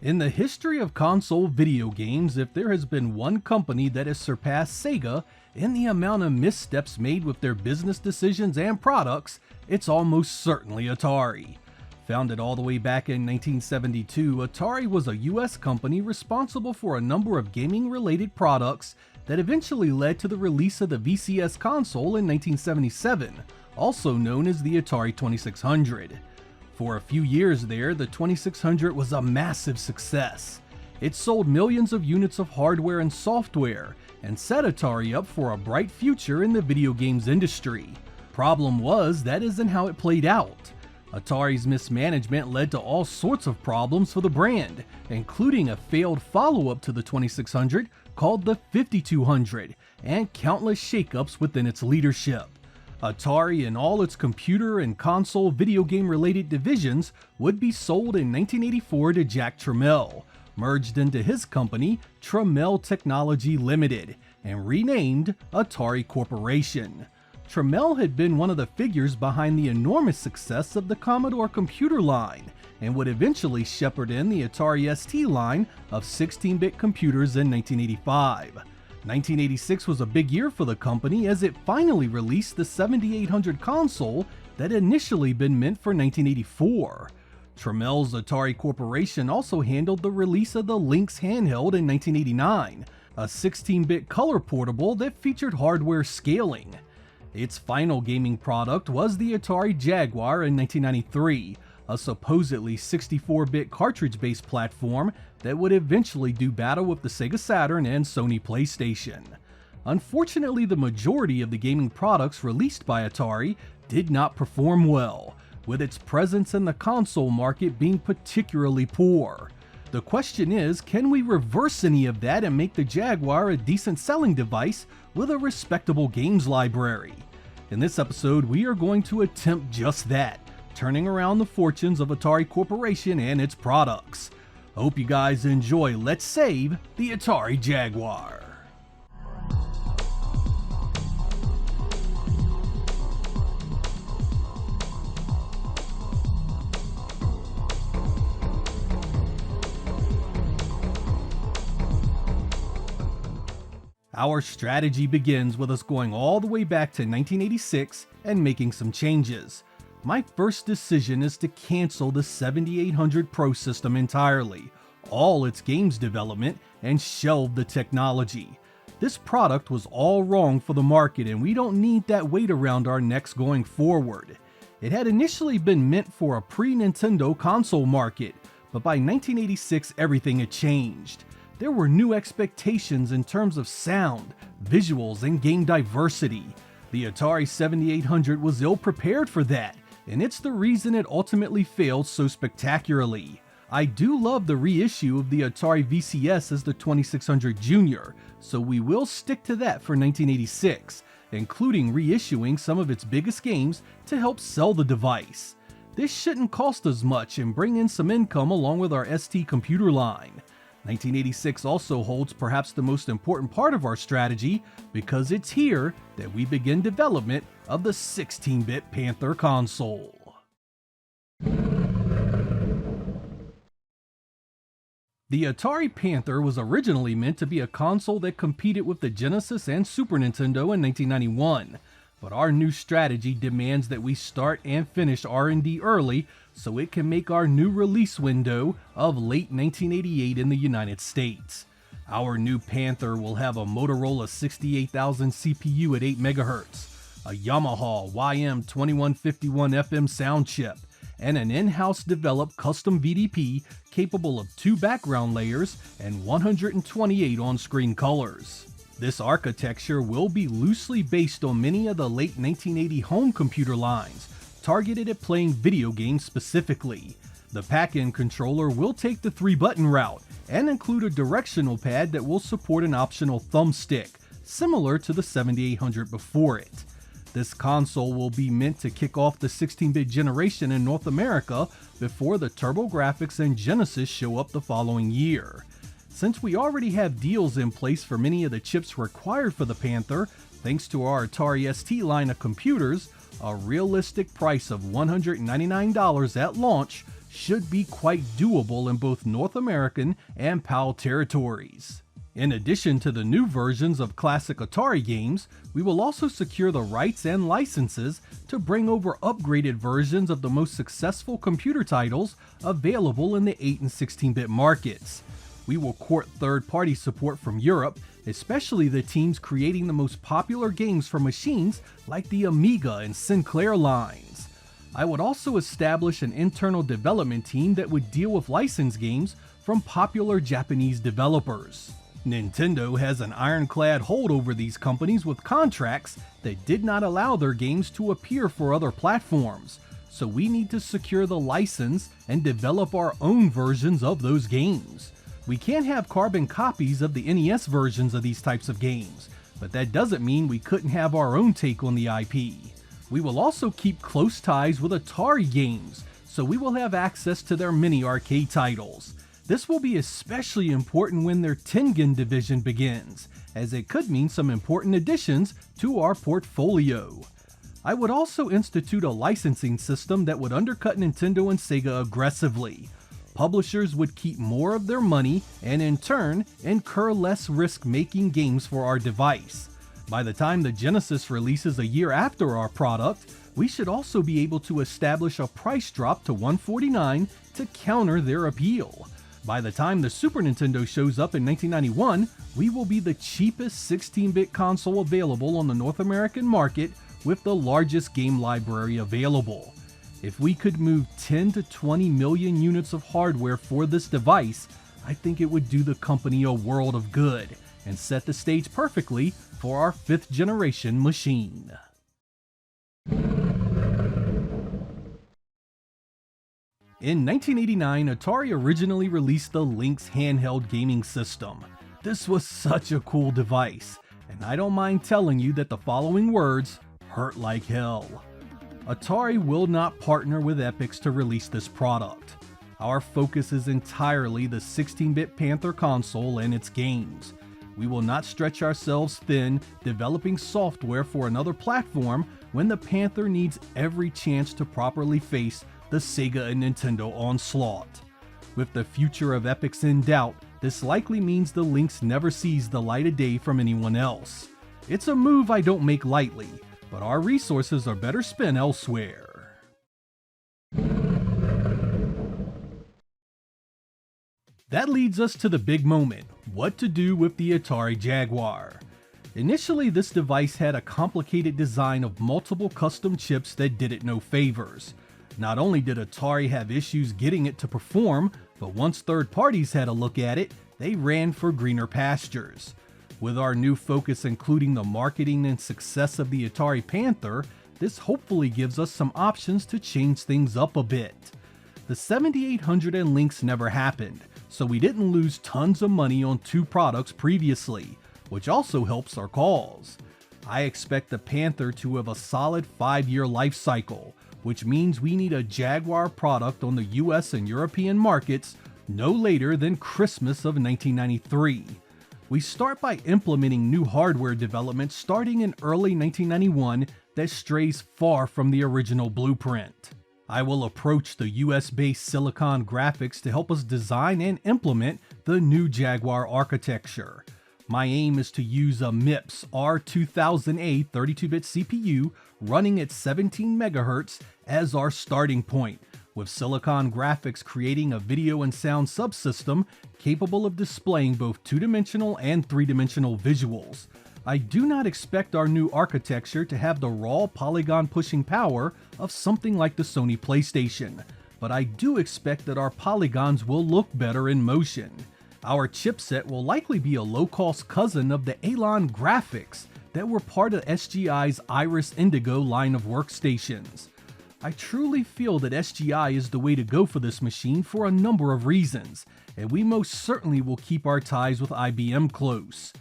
In the history of console video games, if there has been one company that has surpassed Sega in the amount of missteps made with their business decisions and products, it's almost certainly Atari. Founded all the way back in 1972, Atari was a US company responsible for a number of gaming-related products that eventually led to the release of the VCS console in 1977, also known as the Atari 2600. For a few years there, the 2600 was a massive success. It sold millions of units of hardware and software, and set Atari up for a bright future in the video games industry. Problem was, that isn't how it played out. Atari's mismanagement led to all sorts of problems for the brand, including a failed follow-up to the 2600 called the 5200, and countless shakeups within its leadership. Atari and all its computer and console video game related divisions would be sold in 1984 to Jack Tramiel, merged into his company Tramiel Technology Limited, and renamed Atari Corporation. Tramiel had been one of the figures behind the enormous success of the Commodore computer line, and would eventually shepherd in the Atari ST line of 16-bit computers in 1985. 1986 was a big year for the company as it finally released the 7800 console that had initially been meant for 1984. Tramiel's Atari Corporation also handled the release of the Lynx handheld in 1989, a 16-bit color portable that featured hardware scaling. Its final gaming product was the Atari Jaguar in 1993, a supposedly 64-bit cartridge-based platform that would eventually do battle with the Sega Saturn and Sony PlayStation. Unfortunately, the majority of the gaming products released by Atari did not perform well, with its presence in the console market being particularly poor. The question is, can we reverse any of that and make the Jaguar a decent selling device with a respectable games library? In this episode, we are going to attempt just that, turning around the fortunes of Atari Corporation and its products. Hope you guys enjoy Let's Save the Atari Jaguar. Our strategy begins with us going all the way back to 1986 and making some changes. My first decision is to cancel the 7800 Pro system entirely, all its games development, and shelve the technology. This product was all wrong for the market, and we don't need that weight around our necks going forward. It had initially been meant for a pre-Nintendo console market, but by 1986 everything had changed. There were new expectations in terms of sound, visuals, and game diversity. The Atari 7800 was ill-prepared for that, and it's the reason it ultimately failed so spectacularly. I do love the reissue of the Atari VCS as the 2600 Junior, so we will stick to that for 1986, including reissuing some of its biggest games to help sell the device. This shouldn't cost us much and bring in some income along with our ST computer line. 1986 also holds perhaps the most important part of our strategy, because it's here that we begin development of the 16-bit Panther console. The Atari Panther was originally meant to be a console that competed with the Genesis and Super Nintendo in 1991, but our new strategy demands that we start and finish R&D early so it can make our new release window of late 1988 in the United States. Our new Panther will have a Motorola 68000 CPU at 8 MHz, a Yamaha YM2151FM sound chip, and an in-house developed custom VDP capable of 2 background layers and 128 on-screen colors. This architecture will be loosely based on many of the late 1980 home computer lines, targeted at playing video games specifically. The pack-in controller will take the 3-button route and include a directional pad that will support an optional thumbstick, similar to the 7800 before it. This console will be meant to kick off the 16-bit generation in North America before the TurboGrafx and Genesis show up the following year. Since we already have deals in place for many of the chips required for the Panther, thanks to our Atari ST line of computers, a realistic price of $199 at launch should be quite doable in both North American and PAL territories. In addition to the new versions of classic Atari games, we will also secure the rights and licenses to bring over upgraded versions of the most successful computer titles available in the 8 and 16-bit markets. We will court third-party support from Europe, especially the teams creating the most popular games for machines like the Amiga and Sinclair lines. I would also establish an internal development team that would deal with licensed games from popular Japanese developers. Nintendo has an ironclad hold over these companies with contracts that did not allow their games to appear for other platforms, so we need to secure the license and develop our own versions of those games. We can't have carbon copies of the NES versions of these types of games, but that doesn't mean we couldn't have our own take on the IP. We will also keep close ties with Atari Games, so we will have access to their mini arcade titles. This will be especially important when their Tengen division begins, as it could mean some important additions to our portfolio. I would also institute a licensing system that would undercut Nintendo and Sega aggressively. Publishers would keep more of their money and in turn incur less risk making games for our device. By the time the Genesis releases a year after our product, we should also be able to establish a price drop to $149 to counter their appeal. By the time the Super Nintendo shows up in 1991, we will be the cheapest 16-bit console available on the North American market with the largest game library available. If we could move 10 to 20 million units of hardware for this device, I think it would do the company a world of good and set the stage perfectly for our 5th generation machine. In 1989, Atari originally released the Lynx handheld gaming system. This was such a cool device, and I don't mind telling you that the following words hurt like hell. Atari will not partner with Epyx to release this product. Our focus is entirely the 16-bit Panther console and its games. We will not stretch ourselves thin developing software for another platform when the Panther needs every chance to properly face the Sega and Nintendo onslaught. With the future of Epyx in doubt, this likely means the Lynx never sees the light of day from anyone else. It's a move I don't make lightly, but our resources are better spent elsewhere. That leads us to the big moment, what to do with the Atari Jaguar. Initially, this device had a complicated design of multiple custom chips that did it no favors. Not only did Atari have issues getting it to perform, but once third parties had a look at it, they ran for greener pastures. With our new focus including the marketing and success of the Atari Panther, this hopefully gives us some options to change things up a bit. The 7800 and Lynx never happened, so we didn't lose tons of money on 2 products previously, which also helps our cause. I expect the Panther to have a solid 5-year life cycle, which means we need a Jaguar product on the US and European markets no later than Christmas of 1993. We start by implementing new hardware development starting in early 1991 that strays far from the original blueprint. I will approach the US-based Silicon Graphics to help us design and implement the new Jaguar architecture. My aim is to use a MIPS R2000A 32-bit CPU running at 17 MHz as our starting point, with Silicon Graphics creating a video and sound subsystem capable of displaying both 2-dimensional and 3-dimensional visuals. I do not expect our new architecture to have the raw polygon pushing power of something like the Sony PlayStation, but I do expect that our polygons will look better in motion. Our chipset will likely be a low-cost cousin of the Alon graphics that were part of SGI's Iris Indigo line of workstations. I truly feel that SGI is the way to go for this machine for a number of reasons, and we most certainly will keep our ties with IBM close.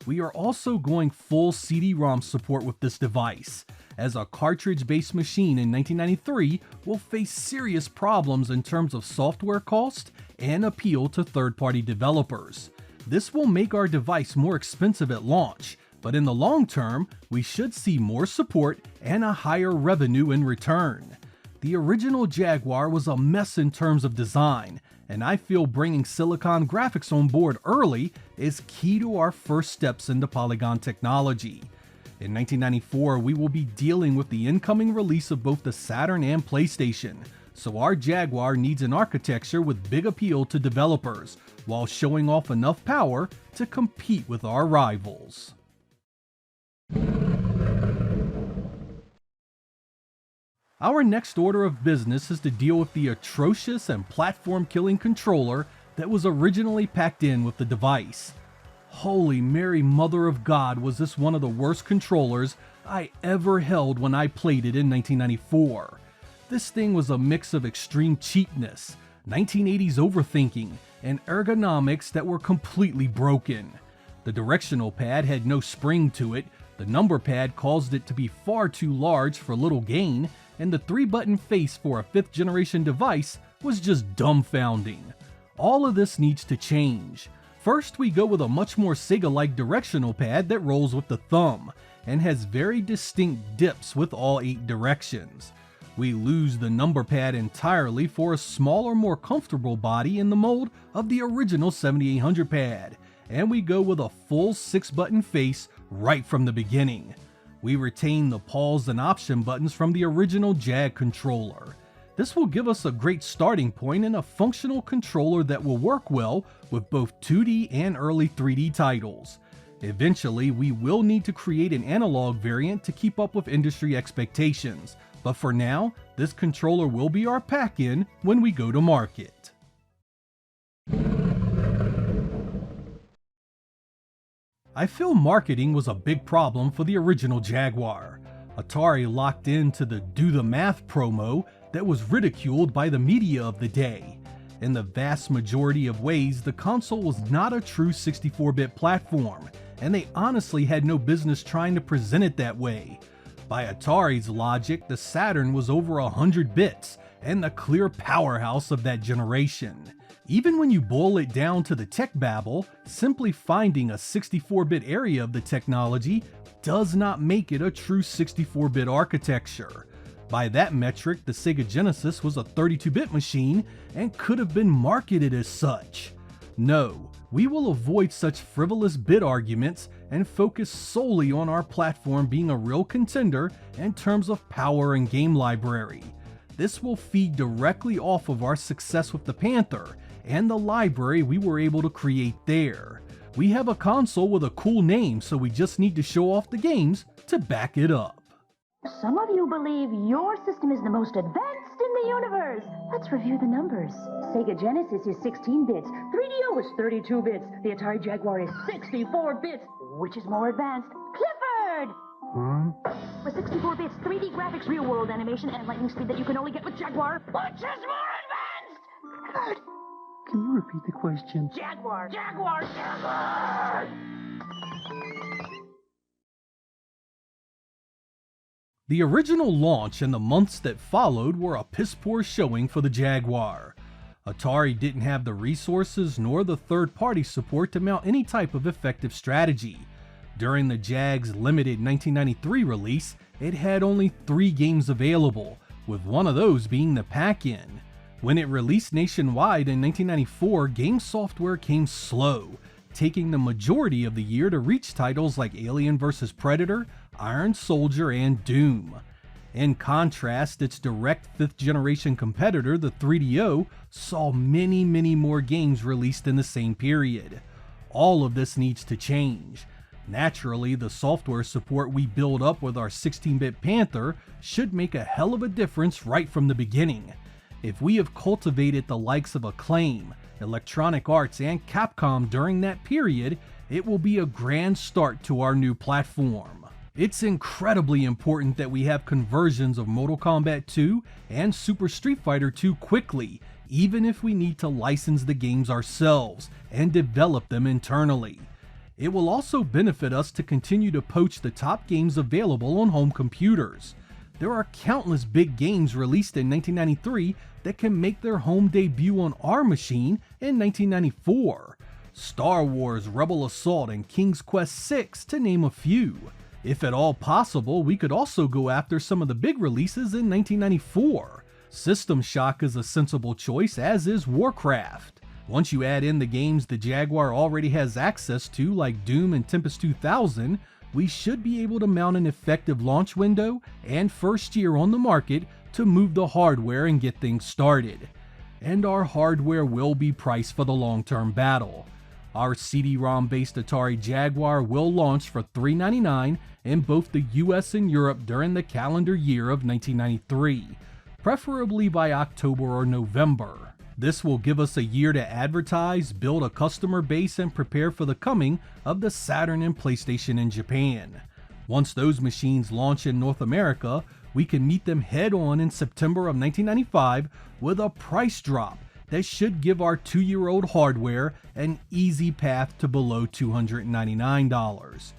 We are also going full CD-ROM support with this device, as a cartridge-based machine in 1993 will face serious problems in terms of software cost and appeal to third-party developers. This will make our device more expensive at launch, but in the long term, we should see more support and a higher revenue in return. The original Jaguar was a mess in terms of design, and I feel bringing silicon graphics on board early is key to our first steps into polygon technology. In 1994, we will be dealing with the incoming release of both the Saturn and PlayStation, so our Jaguar needs an architecture with big appeal to developers, while showing off enough power to compete with our rivals. Our next order of business is to deal with the atrocious and platform-killing controller that was originally packed in with the device. Holy Mary Mother of God, was this one of the worst controllers I ever held when I played it in 1994. This thing was a mix of extreme cheapness, 1980s overthinking, and ergonomics that were completely broken. The directional pad had no spring to it, the number pad caused it to be far too large for little gain, and the 3-button face for a 5th generation device was just dumbfounding. All of this needs to change. First, we go with a much more Sega-like directional pad that rolls with the thumb, and has very distinct dips with all 8 directions. We lose the number pad entirely for a smaller, more comfortable body in the mold of the original 7800 pad, and we go with a full 6-button face right from the beginning. We retain the pause and option buttons from the original Jag controller. This will give us a great starting point and a functional controller that will work well with both 2D and early 3D titles. Eventually, we will need to create an analog variant to keep up with industry expectations, but for now, this controller will be our pack-in when we go to market. I feel marketing was a big problem for the original Jaguar. Atari locked into the Do the Math promo that was ridiculed by the media of the day. In the vast majority of ways, the console was not a true 64-bit platform, and they honestly had no business trying to present it that way. By Atari's logic, the Saturn was over 100 bits, and the clear powerhouse of that generation. Even when you boil it down to the tech babble, simply finding a 64-bit area of the technology does not make it a true 64-bit architecture. By that metric, the Sega Genesis was a 32-bit machine and could have been marketed as such. No, we will avoid such frivolous bit arguments and focus solely on our platform being a real contender in terms of power and game library. This will feed directly off of our success with the Panther and the library we were able to create there. We have a console with a cool name, so we just need to show off the games to back it up. Some of you believe your system is the most advanced in the universe. Let's review the numbers. Sega Genesis is 16 bits. 3DO is 32 bits. The Atari Jaguar is 64 bits. Which is more advanced? Clifford! With 64 bits, 3D graphics, real-world animation, and lightning speed that you can only get with Jaguar. Which is more advanced? Clifford! Can you repeat the question? Jaguar! Jaguar! Jaguar! The original launch and the months that followed were a piss-poor showing for the Jaguar. Atari didn't have the resources nor the third-party support to mount any type of effective strategy. During the Jag's limited 1993 release, it had only 3 games available, with one of those being the pack-in. When it released nationwide in 1994, game software came slow, taking the majority of the year to reach titles like Alien vs. Predator, Iron Soldier, and Doom. In contrast, its direct 5th generation competitor, the 3DO, saw many more games released in the same period. All of this needs to change. Naturally, the software support we build up with our 16-bit Panther should make a hell of a difference right from the beginning. If we have cultivated the likes of Acclaim, Electronic Arts, and Capcom during that period, it will be a grand start to our new platform. It's incredibly important that we have conversions of Mortal Kombat 2 and Super Street Fighter 2 quickly, even if we need to license the games ourselves and develop them internally. It will also benefit us to continue to poach the top games available on home computers. There are countless big games released in 1993 that can make their home debut on our machine in 1994. Star Wars, Rebel Assault, and King's Quest VI, to name a few. If at all possible, we could also go after some of the big releases in 1994. System Shock is a sensible choice, as is Warcraft. Once you add in the games the Jaguar already has access to, like Doom and Tempest 2000, we should be able to mount an effective launch window and first year on the market to move the hardware and get things started. And our hardware will be priced for the long-term battle. Our CD-ROM based Atari Jaguar will launch for $399 in both the US and Europe during the calendar year of 1993, preferably by October or November. This will give us a year to advertise, build a customer base, and prepare for the coming of the Saturn and PlayStation in Japan. Once those machines launch in North America, we can meet them head-on in September of 1995 with a price drop that should give our 2-year-old hardware an easy path to below $299.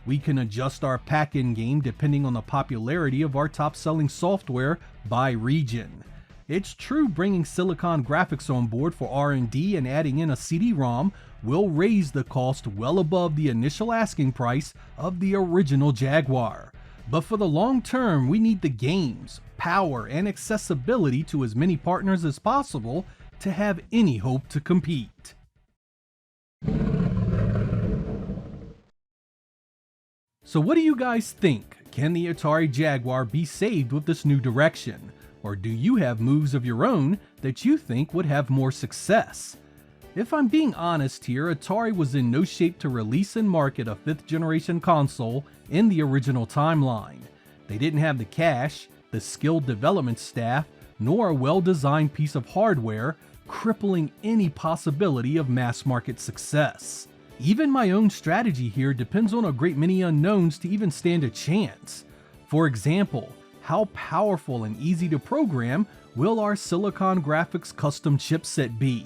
We can adjust our pack-in game depending on the popularity of our top-selling software by region. It's true bringing Silicon graphics on board for R&D and adding in a CD-ROM will raise the cost well above the initial asking price of the original Jaguar. But for the long term, we need the games, power, and accessibility to as many partners as possible to have any hope to compete. So what do you guys think? Can the Atari Jaguar be saved with this new direction? Or do you have moves of your own that you think would have more success? If I'm being honest here, Atari was in no shape to release and market a 5th generation console in the original timeline. They didn't have the cash, the skilled development staff, nor a well-designed piece of hardware, crippling any possibility of mass market success. Even my own strategy here depends on a great many unknowns to even stand a chance. For example, how powerful and easy to program will our Silicon Graphics custom chipset be?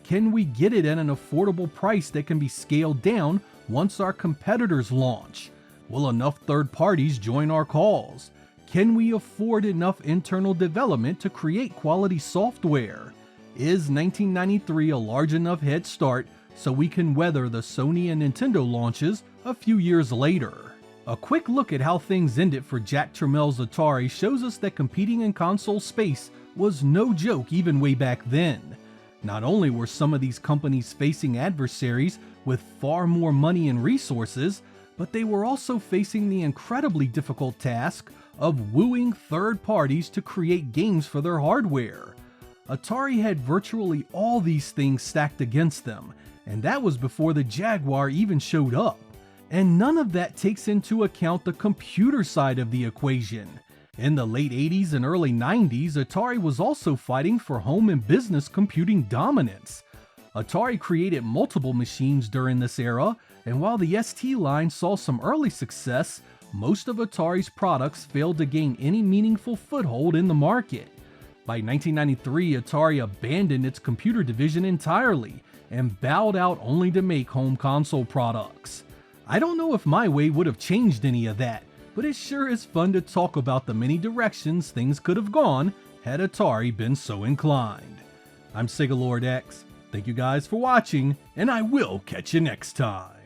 Can we get it at an affordable price that can be scaled down once our competitors launch? Will enough third parties join our calls? Can we afford enough internal development to create quality software? Is 1993 a large enough head start so we can weather the Sony and Nintendo launches a few years later? A quick look at how things ended for Jack Tramiel's Atari shows us that competing in console space was no joke even way back then. Not only were some of these companies facing adversaries with far more money and resources, but they were also facing the incredibly difficult task of wooing third parties to create games for their hardware. Atari had virtually all these things stacked against them, and that was before the Jaguar even showed up. And none of that takes into account the computer side of the equation. In the late 80s and early 90s, Atari was also fighting for home and business computing dominance. Atari created multiple machines during this era, and while the ST line saw some early success, most of Atari's products failed to gain any meaningful foothold in the market. By 1993, Atari abandoned its computer division entirely and bowed out only to make home console products. I don't know if my way would have changed any of that, but it sure is fun to talk about the many directions things could have gone had Atari been so inclined. I'm Sega Lord X, thank you guys for watching, and I will catch you next time.